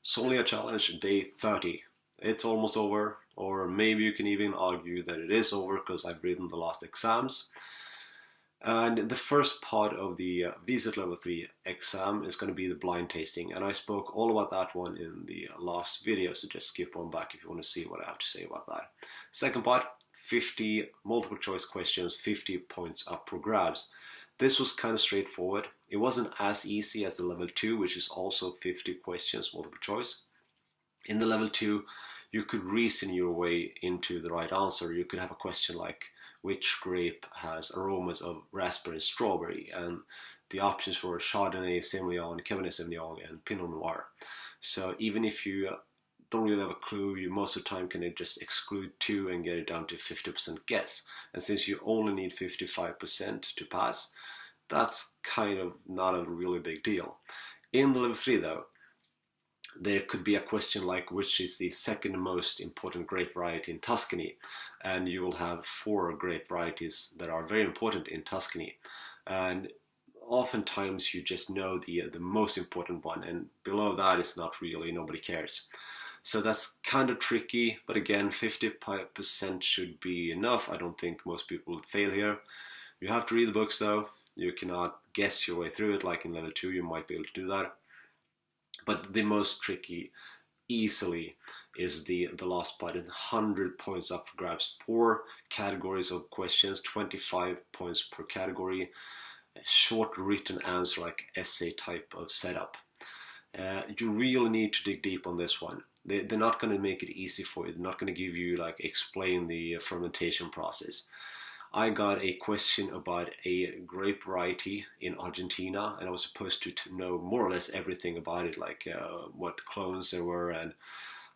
Sommelier Challenge day 30. It's almost over, or maybe you can even argue that it is over because I've written the last exams. And the first part of the WSET Level 3 exam is going to be the blind tasting, and I spoke all about that one in the last video, so just skip on back if you want to see what I have to say about that. Second part, 50 multiple choice questions, 50 points up for grabs. This was kind of straightforward. It wasn't as easy as the level 2, which is also 50 questions multiple choice. In the level 2, you could reason your way into the right answer. You could have a question like, which grape has aromas of raspberry and strawberry? And the options were Chardonnay, Semillon, Cabernet Sauvignon, and Pinot Noir. So even if you don't really have a clue, you most of the time can just exclude 2 and get it down to 50% guess. And since you only need 55% to pass, that's kind of not a really big deal. In the level 3 though, there could be a question like, which is the second most important grape variety in Tuscany? And you will have 4 grape varieties that are very important in Tuscany. And oftentimes you just know the most important one, and below that is not really, nobody cares. So that's kind of tricky, but again, 50% should be enough. I don't think most people would fail here. You have to read the books though. You cannot guess your way through it like in level 2, you might be able to do that. But the most tricky, easily, is the last part, 100 points up for grabs. 4 categories of questions, 25 points per category. A short written answer, like essay type of setup. You really need to dig deep on this one. They're not going to make it easy for you. They're not going to give you, like, explain the fermentation process. I got a question about a grape variety in Argentina, and I was supposed to know more or less everything about it, like what clones there were and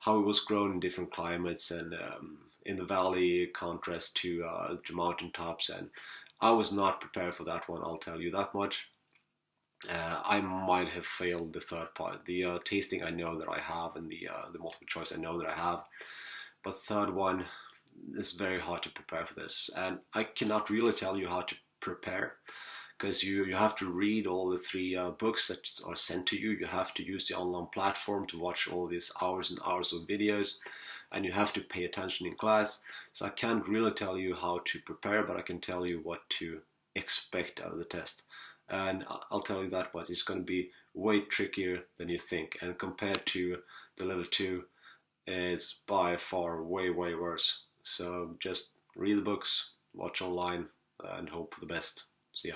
how it was grown in different climates and in the valley contrast to the mountaintops. And I was not prepared for that one, I'll tell you that much. I might have failed the third part. The tasting I know that I have, and the multiple choice I know that I have. But third one, it's very hard to prepare for this, and I cannot really tell you how to prepare, because you have to read all the 3 books that are sent to you. You have to use the online platform to watch all these hours and hours of videos, and you have to pay attention in class. So I can't really tell you how to prepare, but I can tell you what to expect out of the test. And I'll tell you that much, it's going to be way trickier than you think, and compared to the level 2, it's by far way worse. So just read the books, watch online, and hope for the best. See ya.